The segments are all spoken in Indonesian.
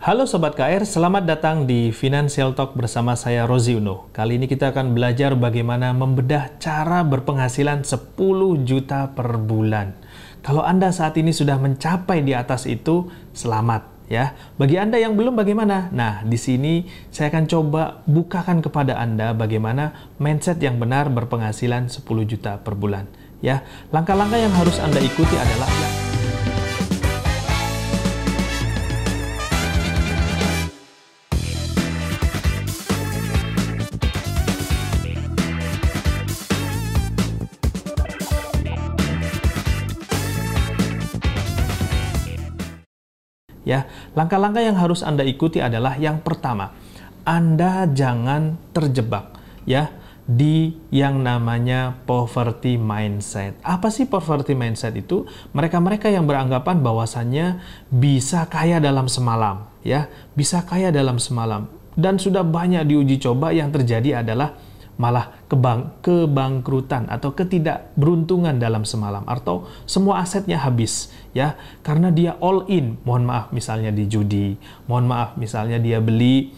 Halo Sobat KR, selamat datang di Financial Talk bersama saya Rozi Uno. Kali ini kita akan belajar bagaimana membedah cara berpenghasilan 10 juta per bulan. Kalau Anda saat ini sudah mencapai di atas itu, selamat ya. Bagi Anda yang belum bagaimana? Nah, di sini saya akan coba bukakan kepada Anda bagaimana mindset yang benar berpenghasilan 10 juta per bulan ya. Langkah-langkah yang harus Anda ikuti adalah ya, langkah-langkah yang harus Anda ikuti adalah yang pertama, Anda jangan terjebak ya di yang namanya poverty mindset. Apa sih poverty mindset itu? Mereka-mereka yang beranggapan bahwasannya bisa kaya dalam semalam ya, bisa kaya dalam semalam. Dan sudah banyak diuji coba, yang terjadi adalah malah kebangkrutan atau ketidakberuntungan dalam semalam, atau semua asetnya habis ya karena dia all in. Mohon maaf misalnya di judi, mohon maaf misalnya dia beli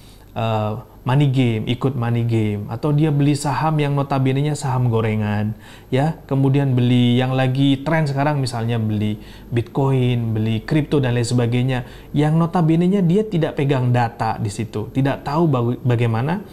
money game, ikut money game, atau dia beli saham yang notabene-nya saham gorengan ya, kemudian beli yang lagi tren sekarang misalnya beli Bitcoin, beli kripto dan lain sebagainya, yang notabene-nya dia tidak pegang data di situ, tidak tahu bagaimana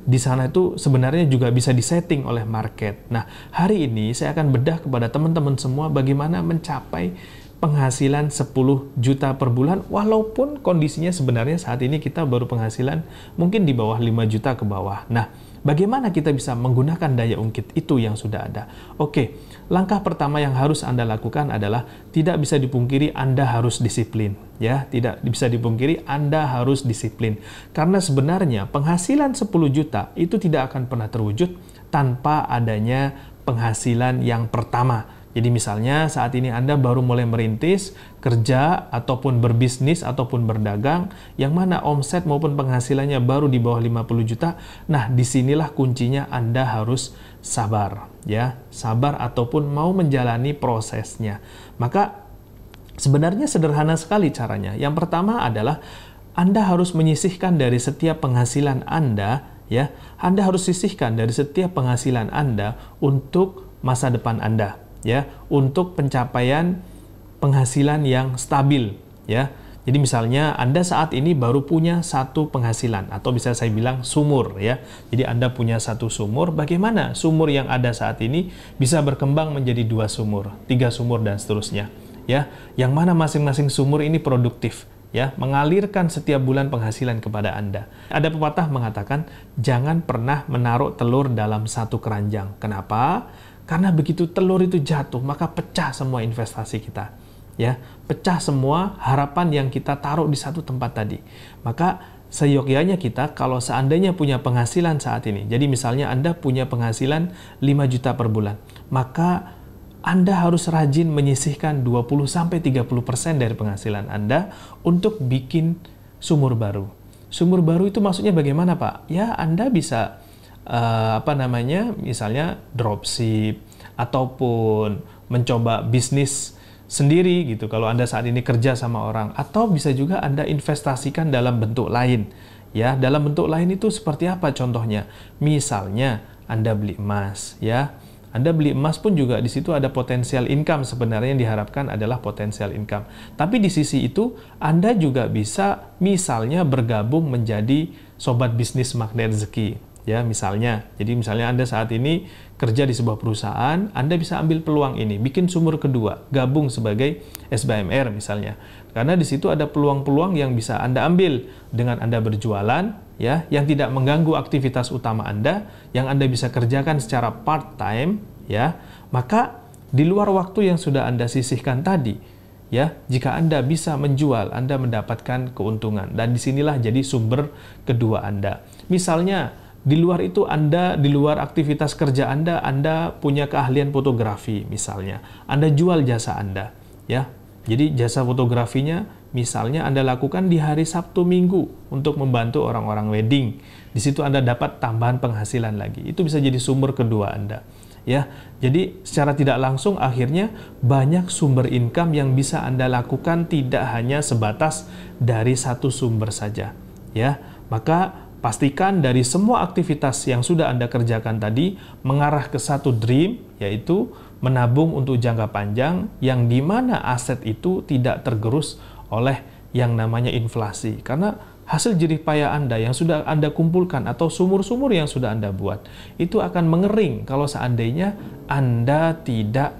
di sana itu sebenarnya juga bisa disetting oleh market. Nah, hari ini saya akan bedah kepada teman-teman semua bagaimana mencapai penghasilan 10 juta per bulan, walaupun kondisinya sebenarnya saat ini kita baru penghasilan mungkin di bawah 5 juta ke bawah. Nah, bagaimana kita bisa menggunakan daya ungkit itu yang sudah ada? Oke, langkah pertama yang harus Anda lakukan adalah tidak bisa dipungkiri Anda harus disiplin. Ya, tidak bisa dipungkiri Anda harus disiplin. Karena sebenarnya penghasilan 10 juta itu tidak akan pernah terwujud tanpa adanya penghasilan yang pertama. Jadi misalnya saat ini Anda baru mulai merintis, kerja, ataupun berbisnis, ataupun berdagang, yang mana omset maupun penghasilannya baru di bawah 50 juta, nah disinilah kuncinya Anda harus sabar, ya, sabar ataupun mau menjalani prosesnya. Maka sebenarnya sederhana sekali caranya. Yang pertama adalah Anda harus menyisihkan dari setiap penghasilan Anda, ya, Anda harus sisihkan dari setiap penghasilan Anda untuk masa depan Anda. Ya, untuk pencapaian penghasilan yang stabil ya. Jadi misalnya Anda saat ini baru punya satu penghasilan, atau bisa saya bilang sumur ya. Jadi Anda punya satu sumur, bagaimana sumur yang ada saat ini bisa berkembang menjadi 2 sumur, 3 sumur dan seterusnya ya. Yang mana masing-masing sumur ini produktif ya, mengalirkan setiap bulan penghasilan kepada Anda. Ada pepatah mengatakan jangan pernah menaruh telur dalam satu keranjang. Kenapa? Karena begitu telur itu jatuh, maka pecah semua investasi kita. Ya, pecah semua harapan yang kita taruh di satu tempat tadi. Maka seyogyanya kita kalau seandainya punya penghasilan saat ini, jadi misalnya Anda punya penghasilan 5 juta per bulan, maka Anda harus rajin menyisihkan 20-30% dari penghasilan Anda untuk bikin sumur baru. Sumur baru itu maksudnya bagaimana, Pak? Ya, Anda bisa misalnya dropship ataupun mencoba bisnis sendiri gitu kalau Anda saat ini kerja sama orang, atau bisa juga Anda investasikan dalam bentuk lain ya. Dalam bentuk lain itu seperti apa contohnya? Misalnya Anda beli emas ya. Anda beli emas pun juga di situ ada potensial income, sebenarnya yang diharapkan adalah potensial income. Tapi di sisi itu Anda juga bisa misalnya bergabung menjadi sobat bisnis magnet rezeki. Ya, misalnya, jadi misalnya Anda saat ini kerja di sebuah perusahaan, Anda bisa ambil peluang ini, bikin sumur kedua, gabung sebagai SBMR misalnya. Karena di situ ada peluang-peluang yang bisa Anda ambil dengan Anda berjualan, ya, yang tidak mengganggu aktivitas utama Anda, yang Anda bisa kerjakan secara part-time, ya. Maka di luar waktu yang sudah Anda sisihkan tadi, ya, jika Anda bisa menjual, Anda mendapatkan keuntungan. Dan disinilah jadi sumber kedua Anda. Misalnya, di luar itu Anda, di luar aktivitas kerja Anda punya keahlian fotografi misalnya. Anda jual jasa Anda, ya. Jadi jasa fotografinya misalnya Anda lakukan di hari Sabtu Minggu untuk membantu orang-orang wedding. Di situ Anda dapat tambahan penghasilan lagi. Itu bisa jadi sumber kedua Anda. ya. Jadi secara tidak langsung akhirnya banyak sumber income yang bisa Anda lakukan, tidak hanya sebatas dari satu sumber saja, ya. Maka pastikan dari semua aktivitas yang sudah Anda kerjakan tadi mengarah ke satu dream, yaitu menabung untuk jangka panjang yang dimana aset itu tidak tergerus oleh yang namanya inflasi. Karena hasil jerih payah Anda yang sudah Anda kumpulkan atau sumur-sumur yang sudah Anda buat itu akan mengering kalau seandainya Anda tidak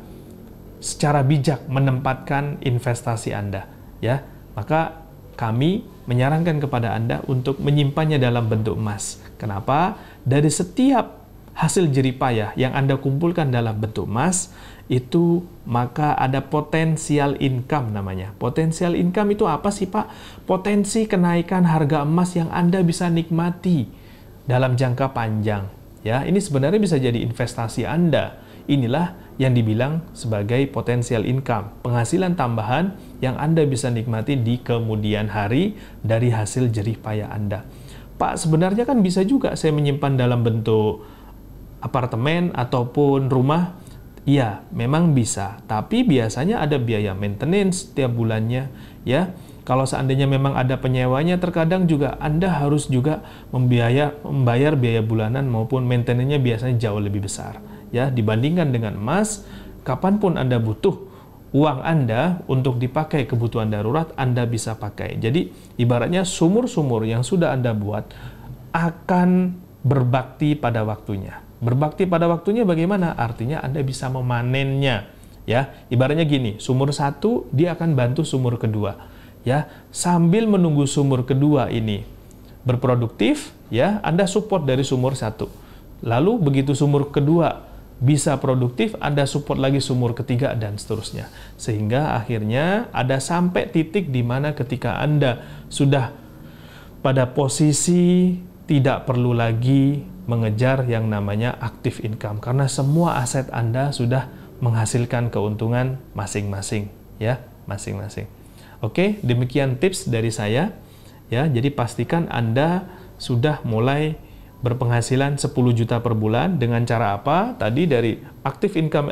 secara bijak menempatkan investasi Anda, ya. Maka kami menyarankan kepada Anda untuk menyimpannya dalam bentuk emas. Kenapa? Dari setiap hasil jerih payah yang Anda kumpulkan dalam bentuk emas, itu maka ada potensial income namanya. Potensial income itu apa sih, Pak? Potensi kenaikan harga emas yang Anda bisa nikmati dalam jangka panjang. Ya, ini sebenarnya bisa jadi investasi Anda. Inilah yang dibilang sebagai potensial income, penghasilan tambahan yang Anda bisa nikmati di kemudian hari dari hasil jerih payah Anda. Pak, sebenarnya kan bisa juga saya menyimpan dalam bentuk apartemen ataupun rumah. Iya, memang bisa, tapi biasanya ada biaya maintenance setiap bulannya, ya. Kalau seandainya memang ada penyewanya, terkadang juga Anda harus juga membayar biaya bulanan maupun maintenance-nya biasanya jauh lebih besar, ya, dibandingkan dengan emas. Kapanpun Anda butuh uang Anda untuk dipakai kebutuhan darurat, Anda bisa pakai. Jadi, ibaratnya sumur-sumur yang sudah Anda buat akan berbakti pada waktunya. Berbakti pada waktunya bagaimana? Artinya Anda bisa memanennya, ya. Ibaratnya gini, sumur satu dia akan bantu sumur kedua, ya. Sambil menunggu sumur kedua ini berproduktif, ya, Anda support dari sumur satu. Lalu begitu sumur kedua bisa produktif, Anda support lagi sumur ketiga dan seterusnya. Sehingga akhirnya ada sampai titik di mana ketika Anda sudah pada posisi tidak perlu lagi mengejar yang namanya active income karena semua aset Anda sudah menghasilkan keuntungan masing-masing, ya, masing-masing. Oke, demikian tips dari saya, ya. Jadi pastikan Anda sudah mulai berpenghasilan 10 juta per bulan dengan cara apa? Tadi dari active income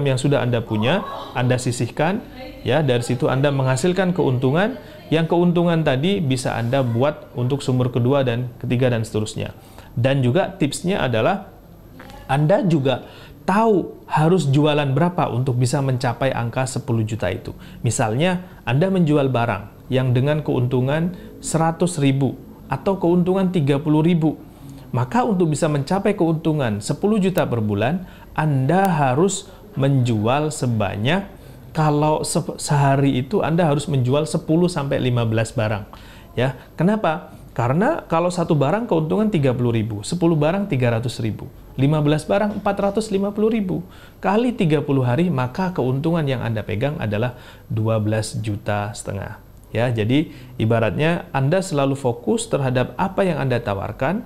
yang sudah Anda punya, Anda sisihkan, ya. Dari situ Anda menghasilkan keuntungan. Yang keuntungan tadi bisa Anda buat untuk sumur kedua dan ketiga dan seterusnya. Dan juga tipsnya adalah Anda juga tahu harus jualan berapa untuk bisa mencapai angka 10 juta itu. Misalnya Anda menjual barang yang dengan keuntungan 100.000 atau keuntungan 30.000. Maka untuk bisa mencapai keuntungan 10 juta per bulan, Anda harus menjual sebanyak, kalau sehari itu Anda harus menjual 10-15 barang, ya. Kenapa? Karena kalau satu barang keuntungan 30.000, 10 barang 300.000, 15 barang 450.000, kali 30 hari, maka keuntungan yang Anda pegang adalah 12,5 juta. Ya, jadi ibaratnya Anda selalu fokus terhadap apa yang Anda tawarkan,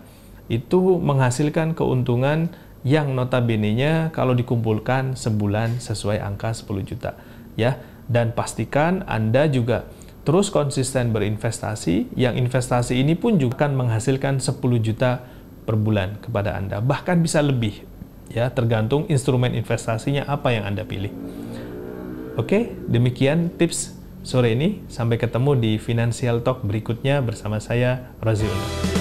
itu menghasilkan keuntungan yang notabene-nya kalau dikumpulkan sebulan sesuai angka 10 juta. Ya, dan pastikan Anda juga terus konsisten berinvestasi, yang investasi ini pun juga akan menghasilkan 10 juta per bulan kepada Anda, bahkan bisa lebih, ya, tergantung instrumen investasinya apa yang Anda pilih. Oke, demikian tips sore ini. Sampai ketemu di Financial Talk berikutnya bersama saya, Razi Uno.